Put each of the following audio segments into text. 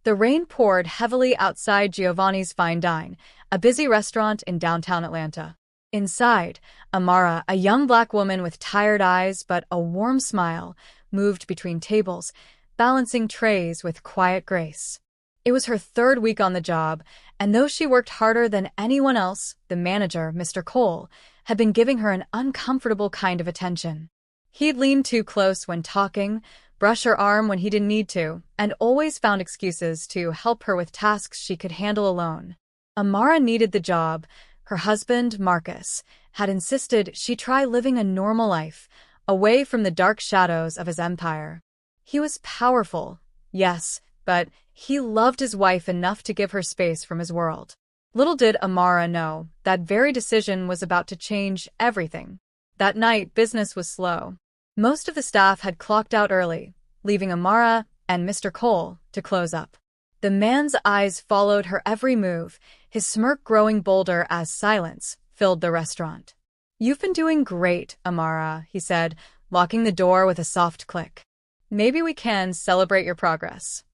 The rain poured heavily outside Giovanni's Fine Dine, a busy restaurant in downtown Atlanta. Inside, Amara, a young black woman with tired eyes but a warm smile, moved between tables, balancing trays with quiet grace. It was her third week on the job, and though she worked harder than anyone else, the manager, Mr. Cole, had been giving her an uncomfortable kind of attention. He'd lean too close when talking, brush her arm when he didn't need to, and always found excuses to help her with tasks she could handle alone. Amara needed the job. Her husband, Marcus, had insisted she try living a normal life, away from the dark shadows of his empire. He was powerful, yes, but he loved his wife enough to give her space from his world. Little did Amara know that very decision was about to change everything. That night, business was slow. Most of the staff had clocked out early, leaving Amara and Mr. Cole to close up. The man's eyes followed her every move, his smirk growing bolder as silence filled the restaurant. "You've been doing great, Amara," he said, locking the door with a soft click. "Maybe we can celebrate your progress."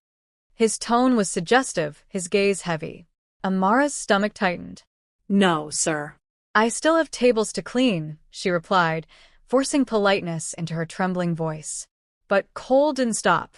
His tone was suggestive, his gaze heavy. Amara's stomach tightened. "No, sir." "I still have tables to clean," she replied, forcing politeness into her trembling voice. But Cole didn't stop.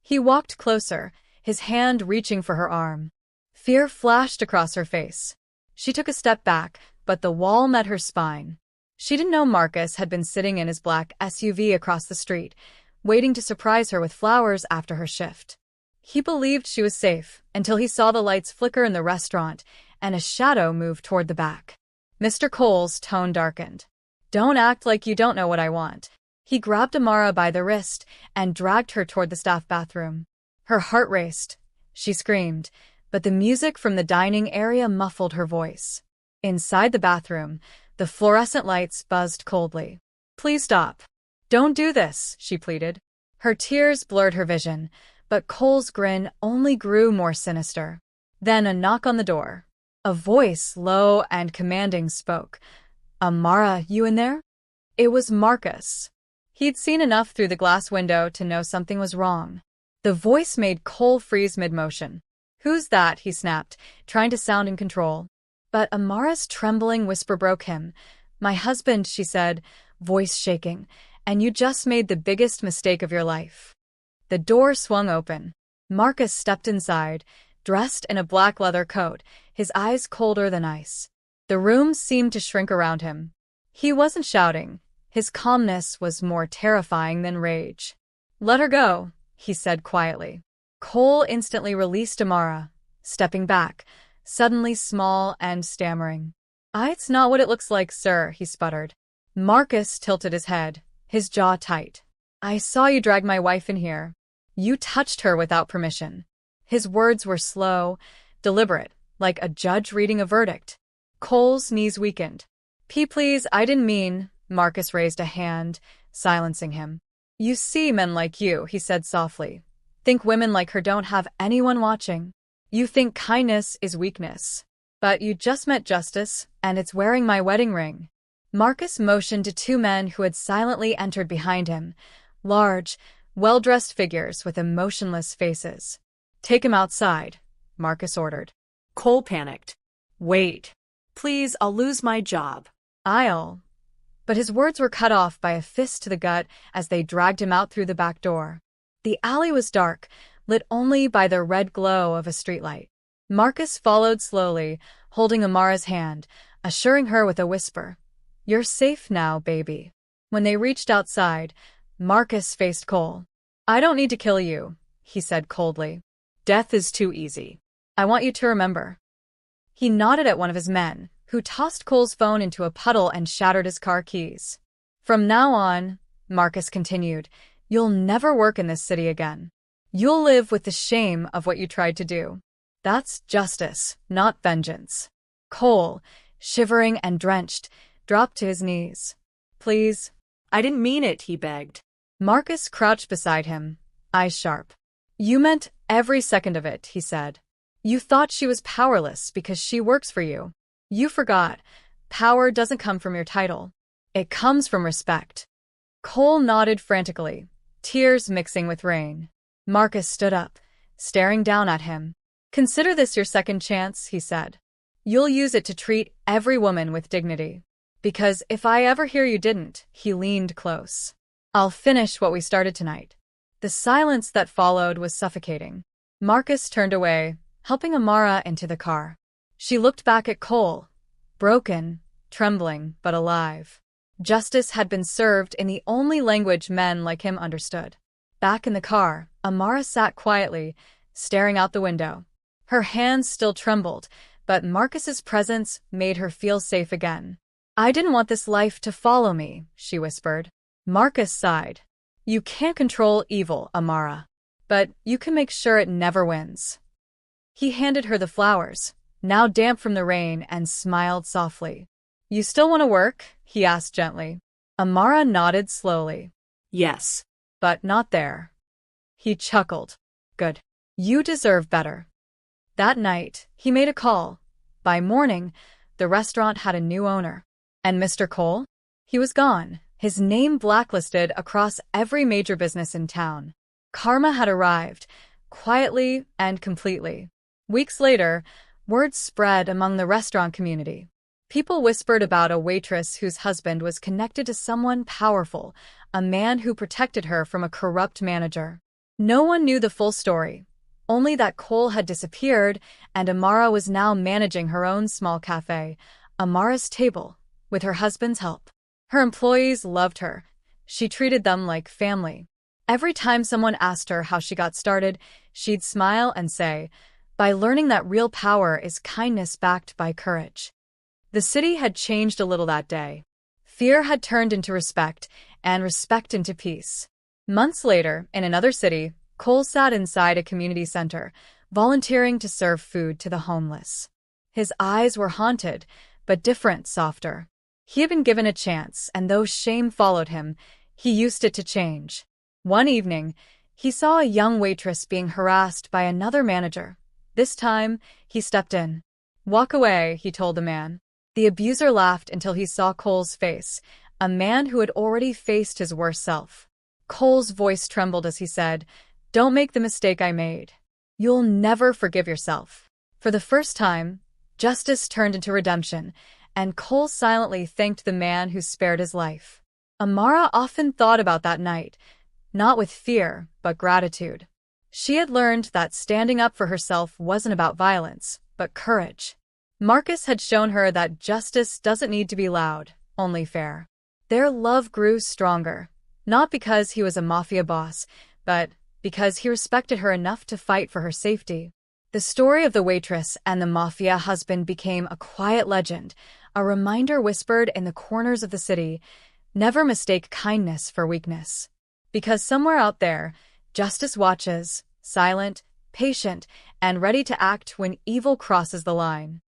He walked closer, his hand reaching for her arm. Fear flashed across her face. She took a step back, but the wall met her spine. She didn't know Marcus had been sitting in his black SUV across the street, waiting to surprise her with flowers after her shift. He believed she was safe until he saw the lights flicker in the restaurant and a shadow move toward the back. Mr. Cole's tone darkened. "Don't act like you don't know what I want." He grabbed Amara by the wrist and dragged her toward the staff bathroom. Her heart raced. She screamed, but the music from the dining area muffled her voice. Inside the bathroom, the fluorescent lights buzzed coldly. "Please stop. Don't do this," she pleaded. Her tears blurred her vision, but Cole's grin only grew more sinister. Then a knock on the door. A voice, low and commanding, spoke. "Amara, you in there?" It was Marcus. He'd seen enough through the glass window to know something was wrong. The voice made Cole freeze mid-motion. "Who's that?" he snapped, trying to sound in control. But Amara's trembling whisper broke him. "My husband," she said, voice shaking, "and you just made the biggest mistake of your life." The door swung open. Marcus stepped inside, dressed in a black leather coat, his eyes colder than ice. The room seemed to shrink around him. He wasn't shouting. His calmness was more terrifying than rage. "Let her go," he said quietly. Cole instantly released Amara, stepping back, suddenly small and stammering. "It's not what it looks like, sir," he sputtered. Marcus tilted his head, his jaw tight. "I saw you drag my wife in here. You touched her without permission." His words were slow, deliberate, like a judge reading a verdict. Cole's knees weakened. Please, I didn't mean." Marcus raised a hand, silencing him. "You see, men like you," he said softly, "think women like her don't have anyone watching. You think kindness is weakness. But you just met Justice, and it's wearing my wedding ring." Marcus motioned to two men who had silently entered behind him, large, well-dressed figures with emotionless faces. "Take him outside," Marcus ordered. Cole panicked. "Wait. Please, I'll lose my job." But his words were cut off by a fist to the gut as they dragged him out through the back door. The alley was dark, lit only by the red glow of a streetlight. Marcus followed slowly, holding Amara's hand, assuring her with a whisper, "You're safe now, baby." When they reached outside, Marcus faced Cole. "I don't need to kill you," he said coldly. "Death is too easy. I want you to remember." He nodded at one of his men, who tossed Cole's phone into a puddle and shattered his car keys. "From now on," Marcus continued, "you'll never work in this city again. You'll live with the shame of what you tried to do. That's justice, not vengeance." Cole, shivering and drenched, dropped to his knees. "Please." "I didn't mean it," he begged. Marcus crouched beside him, eyes sharp. "You meant every second of it," he said. "You thought she was powerless because she works for you. You forgot. Power doesn't come from your title. It comes from respect." Cole nodded frantically, tears mixing with rain. Marcus stood up, staring down at him. "Consider this your second chance," he said. "You'll use it to treat every woman with dignity. Because if I ever hear you didn't," he leaned close, "I'll finish what we started tonight." The silence that followed was suffocating. Marcus turned away, helping Amara into the car. She looked back at Cole, broken, trembling, but alive. Justice had been served in the only language men like him understood. Back in the car, Amara sat quietly, staring out the window. Her hands still trembled, but Marcus's presence made her feel safe again. "I didn't want this life to follow me," she whispered. Marcus sighed. "You can't control evil, Amara. But you can make sure it never wins." He handed her the flowers, now damp from the rain, and smiled softly. "You still want to work?" he asked gently. Amara nodded slowly. Yes. "But not there." He chuckled. "Good. You deserve better." That night, he made a call. By morning, the restaurant had a new owner. And Mr. Cole? He was gone, his name blacklisted across every major business in town. Karma had arrived, quietly and completely. Weeks later, word spread among the restaurant community. People whispered about a waitress whose husband was connected to someone powerful, a man who protected her from a corrupt manager. No one knew the full story, only that Cole had disappeared and Amara was now managing her own small cafe, Amara's Table, with her husband's help. Her employees loved her. She treated them like family. Every time someone asked her how she got started, she'd smile and say, "By learning that real power is kindness backed by courage." The city had changed a little that day. Fear had turned into respect, and respect into peace. Months later, in another city, Cole sat inside a community center, volunteering to serve food to the homeless. His eyes were haunted, but different, softer. He had been given a chance, and though shame followed him, he used it to change. One evening, he saw a young waitress being harassed by another manager. This time, he stepped in. "Walk away," he told the man. The abuser laughed until he saw Cole's face, a man who had already faced his worst self. Cole's voice trembled as he said, "Don't make the mistake I made. You'll never forgive yourself." For the first time, justice turned into redemption, and Cole silently thanked the man who spared his life. Amara often thought about that night, not with fear, but gratitude. She had learned that standing up for herself wasn't about violence, but courage. Marcus had shown her that justice doesn't need to be loud, only fair. Their love grew stronger, not because he was a mafia boss, but because he respected her enough to fight for her safety. The story of the waitress and the mafia husband became a quiet legend, a reminder whispered in the corners of the city, never mistake kindness for weakness. Because somewhere out there, justice watches, silent, patient, and ready to act when evil crosses the line.